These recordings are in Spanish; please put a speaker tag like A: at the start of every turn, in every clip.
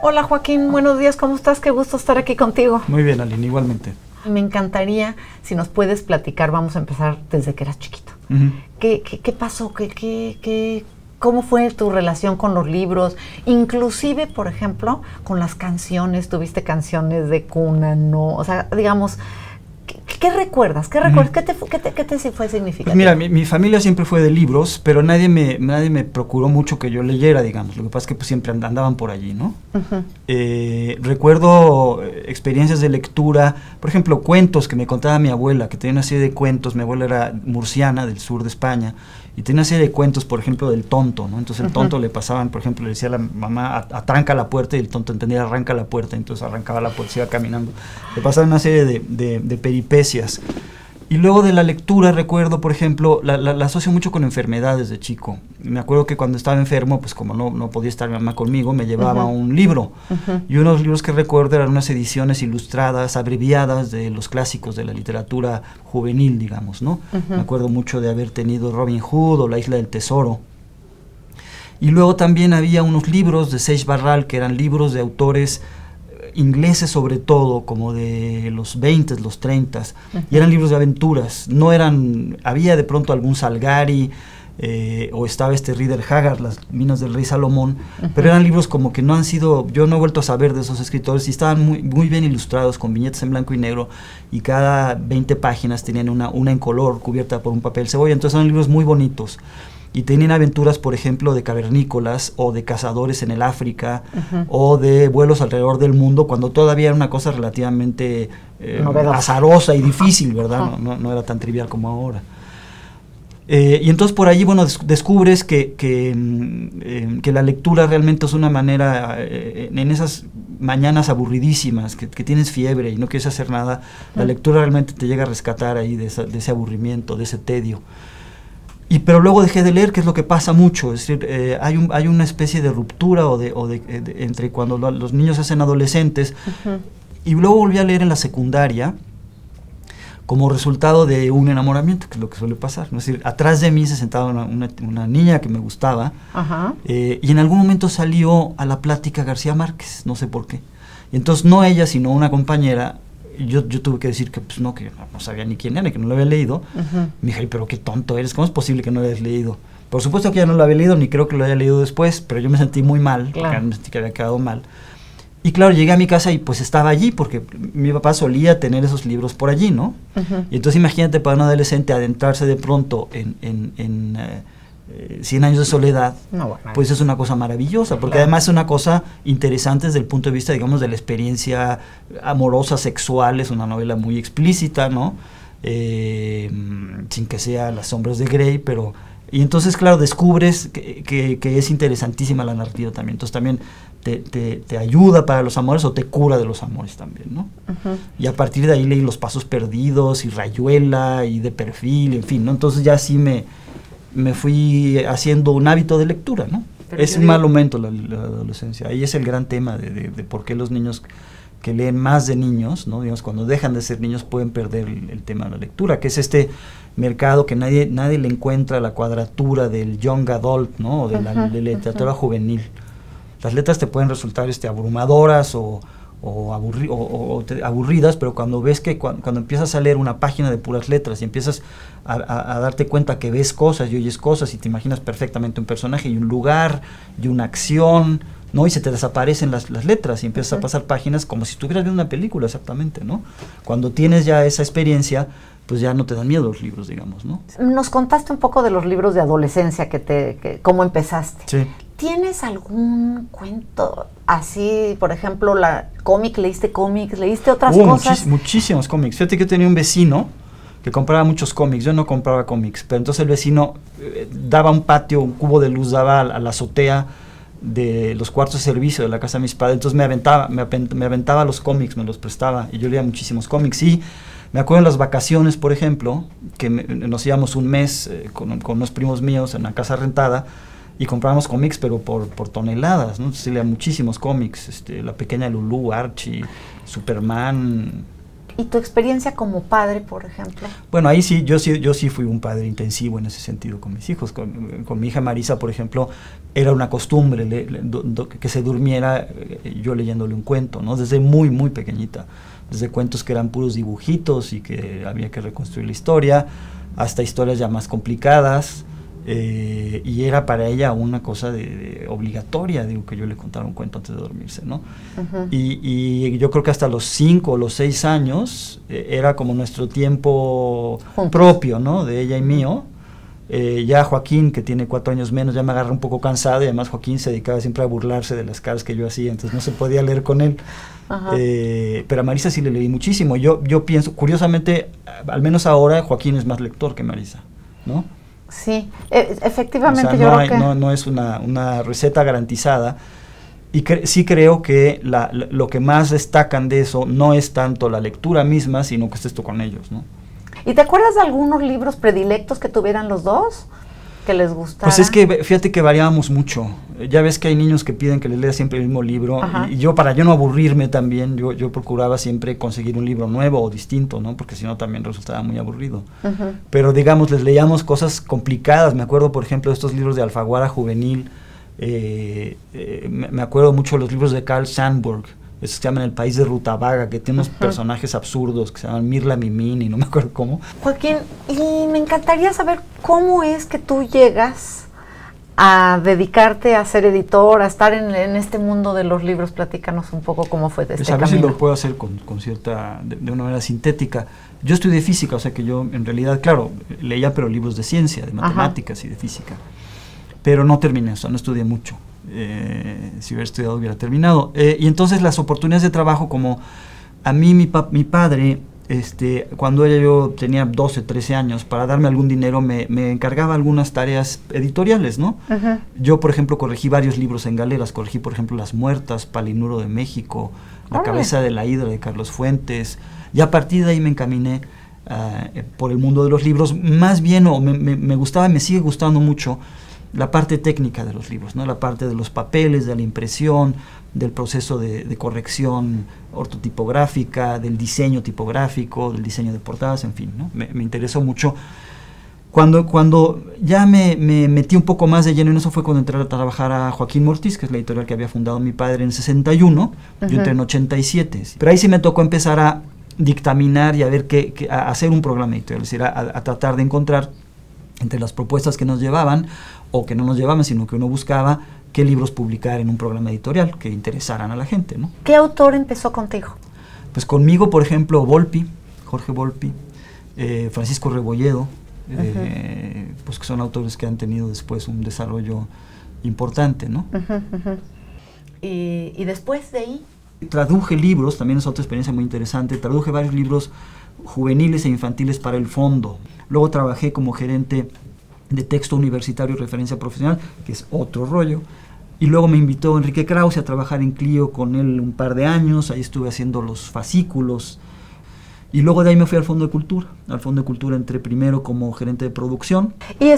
A: Hola Joaquín, buenos días, ¿cómo estás? Qué gusto estar aquí contigo.
B: Muy bien, Aline, igualmente.
A: Me encantaría, si nos puedes platicar, vamos a empezar desde que eras chiquito. ¿Qué pasó? ¿Cómo fue tu relación con los libros? Inclusive, por ejemplo, con las canciones, ¿tuviste canciones de cuna, no? O sea, digamos, ¿qué recuerdas? ¿Qué te fue significativo?
B: Pues mira, mi familia siempre fue de libros, pero nadie me procuró mucho que yo leyera, digamos. Lo que pasa es que pues, siempre andaban por allí, ¿no? Recuerdo experiencias de lectura, por ejemplo, cuentos que me contaba mi abuela, que tenía una serie de cuentos. Mi abuela era murciana, del sur de España, y tenía una serie de cuentos, por ejemplo, del tonto, ¿no? Entonces el tonto le pasaban, por ejemplo, le decía a la mamá, atranca la puerta, y el tonto entendía, arranca la puerta, entonces arrancaba la puerta, se iba caminando. Le pasaban una serie de peripecias. Y luego de la lectura recuerdo, por ejemplo, la asocio mucho con enfermedades de chico. Me acuerdo que cuando estaba enfermo, pues como no podía estar mi mamá conmigo, me llevaba un libro. Y uno de los libros que recuerdo eran unas ediciones ilustradas, abreviadas de los clásicos de la literatura juvenil, digamos, ¿no? Me acuerdo mucho de haber tenido Robin Hood o La Isla del Tesoro. Y luego también había unos libros de Seix Barral, que eran libros de autores ingleses sobre todo, como de los 20, los 30, y eran libros de aventuras. No eran, había de pronto algún Salgari, o estaba Rider Haggard, Las minas del rey Salomón, pero eran libros como que no han sido, yo no he vuelto a saber de esos escritores, y estaban muy bien ilustrados, con viñetas en blanco y negro, y cada 20 páginas tenían una en color, cubierta por un papel cebolla. Entonces eran libros muy bonitos. Y tenían aventuras, por ejemplo, de cavernícolas o de cazadores en el África, o de vuelos alrededor del mundo, cuando todavía era una cosa relativamente azarosa y difícil, ¿verdad? No era tan trivial como ahora. Y entonces por allí, bueno, descubres que la lectura realmente es una manera, en esas mañanas aburridísimas, que tienes fiebre y no quieres hacer nada, la lectura realmente te llega a rescatar ahí de ese aburrimiento, de ese tedio. Pero luego dejé de leer, que es lo que pasa mucho, es decir, hay una especie de ruptura entre cuando los niños se hacen adolescentes, y luego volví a leer en la secundaria como resultado de un enamoramiento, que es lo que suele pasar, ¿no? Es decir, atrás de mí se sentaba una niña que me gustaba, y en algún momento salió a la plática García Márquez, no sé por qué, y entonces no ella, sino una compañera. Yo tuve que decir que pues no sabía ni quién era, que no lo había leído. Me dije, pero qué tonto eres, ¿cómo es posible que no lo hayas leído? Por supuesto que ya no lo había leído, ni creo que lo haya leído después, pero yo me sentí muy mal, porque me sentí que había quedado mal. Y claro, llegué a mi casa y pues estaba allí, porque mi papá solía tener esos libros por allí, ¿no? Y entonces imagínate para un adolescente adentrarse de pronto en 100 años de soledad, pues es una cosa maravillosa, porque además es una cosa interesante desde el punto de vista, digamos, de la experiencia amorosa, sexual. Es una novela muy explícita, ¿no? Sin que sea Las sombras de Grey, pero... Y entonces, claro, descubres que es interesantísima la narrativa también. Entonces también te ayuda para los amores o te cura de los amores también, ¿no? Y a partir de ahí leí Los pasos perdidos y Rayuela y De perfil, en fin, ¿no? Entonces ya sí me fui haciendo un hábito de lectura, ¿no? Es un mal momento la adolescencia. Ahí es el gran tema de por qué los niños que leen más de niños, ¿no? Digamos, cuando dejan de ser niños pueden perder el tema de la lectura, que es este mercado que nadie le encuentra la cuadratura del young adult, ¿no? O de la literatura juvenil. Las letras te pueden resultar abrumadoras o aburridas, pero cuando ves que cuando empiezas a leer una página de puras letras y empiezas a darte cuenta que ves cosas y oyes cosas y te imaginas perfectamente un personaje y un lugar y una acción, ¿no? Y se te desaparecen las letras y empiezas a pasar páginas como si estuvieras viendo una película, exactamente, ¿no? Cuando tienes ya esa experiencia, pues ya no te dan miedo los libros, digamos, ¿no?
A: Nos contaste un poco de los libros de adolescencia, cómo empezaste.
B: Sí.
A: ¿Tienes algún cuento así, por ejemplo, leíste cómics, leíste otras cosas?
B: Muchísimos cómics. Fíjate que yo tenía un vecino que compraba muchos cómics. Yo no compraba cómics, pero entonces el vecino daba un patio, un cubo de luz, daba a la azotea de los cuartos de servicio de la casa de mis padres. Entonces me aventaba los cómics, me los prestaba, y yo leía muchísimos cómics. Y me acuerdo en las vacaciones, por ejemplo, que nos íbamos un mes con unos primos míos en una casa rentada, y comprábamos cómics, pero por toneladas, ¿no? Entonces leía muchísimos cómics, La pequeña Lulú, Archie, Superman,
A: ¿Y tu experiencia como padre, por ejemplo?
B: Bueno, ahí sí, yo sí fui un padre intensivo en ese sentido con mis hijos. Con mi hija Marisa, por ejemplo, era una costumbre que se durmiera yo leyéndole un cuento, ¿no? Desde muy, muy pequeñita. Desde cuentos que eran puros dibujitos y que había que reconstruir la historia, hasta historias ya más complicadas. Y era para ella una cosa obligatoria, digo, que yo le contara un cuento antes de dormirse, ¿no? Y yo creo que hasta los 5 o los 6 años era como nuestro tiempo propio, ¿no? De ella y mío. Ya Joaquín, que tiene 4 años menos, ya me agarra un poco cansado, y además Joaquín se dedicaba siempre a burlarse de las caras que yo hacía, entonces no se podía leer con él. Pero a Marisa sí le leí muchísimo. Yo pienso, curiosamente, al menos ahora Joaquín es más lector que Marisa, ¿no?
A: Sí, efectivamente,
B: o sea,
A: yo creo que
B: no es una receta garantizada, y sí creo que lo que más destacan de eso no es tanto la lectura misma, sino que estés tú con ellos, ¿no?
A: ¿Y te acuerdas de algunos libros predilectos que tuvieran los dos? Que les gustara.
B: Pues es que fíjate que variábamos mucho. Ya ves que hay niños que piden que les lea siempre el mismo libro, y yo, para yo no aburrirme también, yo procuraba siempre conseguir un libro nuevo o distinto, ¿no? Porque si no también resultaba muy aburrido. Pero digamos, les leíamos cosas complicadas. Me acuerdo, por ejemplo, de estos libros de Alfaguara juvenil. Me acuerdo mucho de los libros de Carl Sandburg, esos que se llaman El país de Rutabaga, que tiene unos personajes absurdos que se llaman Mirla Mimín y no me acuerdo cómo.
A: Joaquín, y me encantaría saber cómo es que tú llegas a dedicarte a ser editor, a estar en este mundo de los libros. Platícanos un poco cómo fue de este camino.
B: A ver si lo puedo hacer con cierta, de una manera sintética. Yo estudié física, o sea que yo en realidad, claro, leía pero libros de ciencia, de matemáticas y de física, pero no terminé, o sea, no estudié mucho. Si hubiera estudiado hubiera terminado. Y entonces las oportunidades de trabajo, como a mí mi padre, cuando yo tenía 12, 13 años, para darme algún dinero me encargaba algunas tareas editoriales, ¿no? Yo, por ejemplo, corregí varios libros en galeras. Corregí, por ejemplo, Las Muertas, Palinuro de México, La Cabeza de la Hidra de Carlos Fuentes, y a partir de ahí me encaminé por el mundo de los libros. Más bien, me gustaba y me sigue gustando mucho la parte técnica de los libros, ¿no? La parte de los papeles, de la impresión, del proceso de corrección ortotipográfica, del diseño tipográfico, del diseño de portadas, en fin, ¿no? Me interesó mucho. Cuando ya me metí un poco más de lleno en eso fue cuando entré a trabajar a Joaquín Mortis, que es la editorial que había fundado mi padre en 61, yo entré en 87. Pero ahí sí me tocó empezar a dictaminar y a ver a hacer un programa editorial, es decir, a tratar de encontrar entre las propuestas que nos llevaban, o que no nos llevaban, sino que uno buscaba qué libros publicar en un programa editorial que interesaran a la gente, ¿no?
A: ¿Qué autor empezó contigo?
B: Pues conmigo, por ejemplo, Jorge Volpi, Francisco Rebolledo, pues que son autores que han tenido después un desarrollo importante, ¿no?
A: ¿Y después de ahí?
B: Traduje libros, también es otra experiencia muy interesante. Traduje varios libros juveniles e infantiles para el Fondo. Luego trabajé como gerente de texto universitario y referencia profesional, que es otro rollo. Y luego me invitó Enrique Krause a trabajar en Clio con él un par de años. Ahí estuve haciendo los fascículos. Y luego de ahí me fui al Fondo de Cultura. Al Fondo de Cultura entré primero como gerente de producción.
A: ¿Y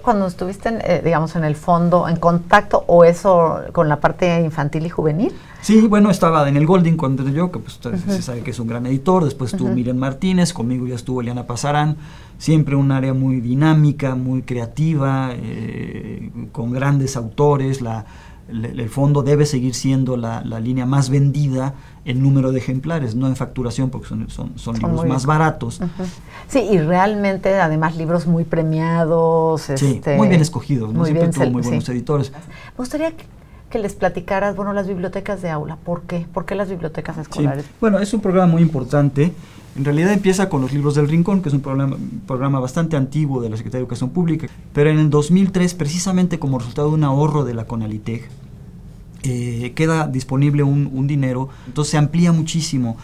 A: cuando estuviste, digamos, en el fondo, en contacto o eso con la parte infantil y juvenil?
B: Sí, bueno, estaba en el Golding cuando entré yo, que pues se sabe que es un gran editor. Después estuvo Miriam Martínez, conmigo ya estuvo Eliana Pasarán. Siempre un área muy dinámica, muy creativa, con grandes autores. El fondo debe seguir siendo la línea más vendida en número de ejemplares, no en facturación, porque son libros más baratos.
A: Sí, y realmente, además, libros muy premiados.
B: Sí, muy bien escogidos, ¿no? Siempre tuvo muy buenos editores.
A: Me gustaría que les platicaras, bueno, las bibliotecas de aula. ¿Por qué? ¿Por qué las bibliotecas escolares?
B: Sí. Bueno, es un programa muy importante. En realidad empieza con los Libros del Rincón, que es un programa bastante antiguo de la Secretaría de Educación Pública, pero en el 2003, precisamente como resultado de un ahorro de la Conaliteg, queda disponible un dinero, entonces se amplía muchísimo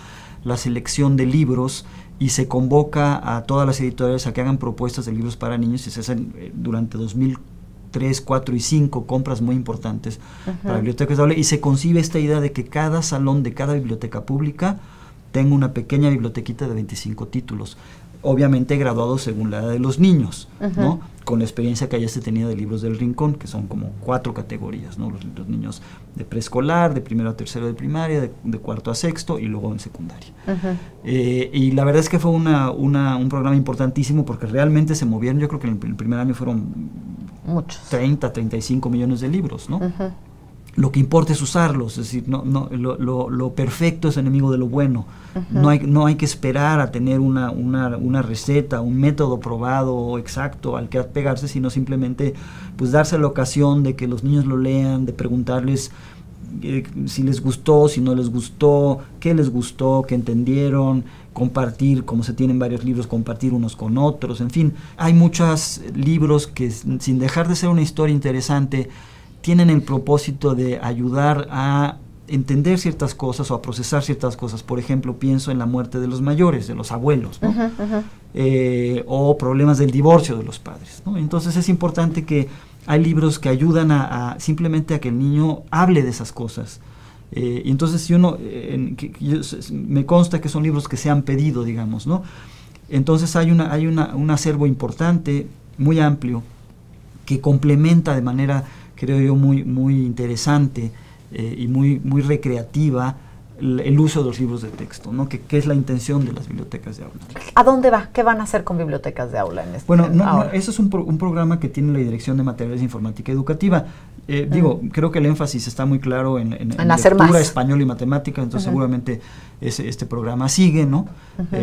B: la selección de libros y se convoca a todas las editoriales a que hagan propuestas de libros para niños, y se hacen durante 2003, 4 y 5 compras muy importantes para bibliotecas de aula, y se concibe esta idea de que cada salón de cada biblioteca pública tengo una pequeña bibliotequita de 25 títulos, obviamente graduados según la edad de los niños, ¿no? Con la experiencia que hayas tenido de Libros del Rincón, que son como 4 categorías, ¿no? Los niños de preescolar, de primero a tercero de primaria, de cuarto a sexto y luego en secundaria. Y la verdad es que fue un programa importantísimo porque realmente se movieron, yo creo que en el primer año fueron muchos, 30, 35 millones de libros, ¿no? Lo que importa es usarlos, es decir, lo perfecto es enemigo de lo bueno. No hay que esperar a tener una receta, un método probado o exacto al que apegarse, sino simplemente pues darse la ocasión de que los niños lo lean, de preguntarles si les gustó, si no les gustó, qué entendieron, compartir, como se tienen varios libros, compartir unos con otros, en fin. Hay muchos libros que, sin dejar de ser una historia interesante, tienen el propósito de ayudar a entender ciertas cosas o a procesar ciertas cosas. Por ejemplo, pienso en la muerte de los mayores, de los abuelos, ¿no? O problemas del divorcio de los padres, ¿no? Entonces es importante que hay libros que ayudan simplemente a que el niño hable de esas cosas. Y entonces si uno, me consta que son libros que se han pedido, digamos, ¿no? Entonces hay un acervo importante, muy amplio, que complementa de manera, creo yo, muy interesante y muy recreativa el uso de los libros de texto, ¿no? Que es la intención de las bibliotecas de aula.
A: ¿A dónde va? ¿Qué van a hacer con bibliotecas de aula en este
B: Bueno, eso es un programa que tiene la Dirección de Materiales de Informática Educativa. Digo, creo que el énfasis está muy claro en lectura, español y matemática, entonces seguramente este programa sigue, ¿no?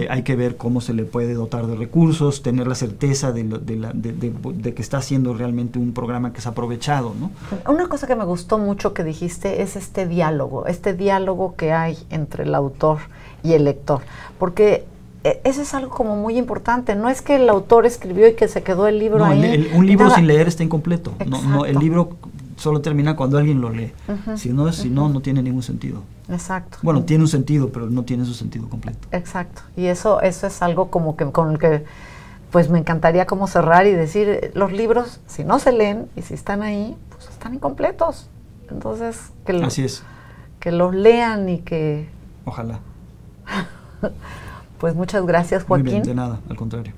B: Hay que ver cómo se le puede dotar de recursos, tener la certeza de que está haciendo realmente un programa que es aprovechado, ¿no?
A: Una cosa que me gustó mucho que dijiste es este diálogo que hay entre el autor y el lector, porque eso es algo como muy importante. No es que el autor escribió y que se quedó el libro ahí.
B: Un libro sin leer está incompleto. No, el libro solo termina cuando alguien lo lee. Si no tiene ningún sentido.
A: Exacto.
B: Bueno, tiene un sentido, pero no tiene su sentido completo.
A: Exacto. Y eso es algo como que con el que pues me encantaría como cerrar y decir, los libros, si no se leen y si están ahí, pues están incompletos. Entonces,
B: así es.
A: Que los lean y que...
B: Ojalá.
A: Pues muchas gracias, Joaquín.
B: Muy bien, de nada, al contrario.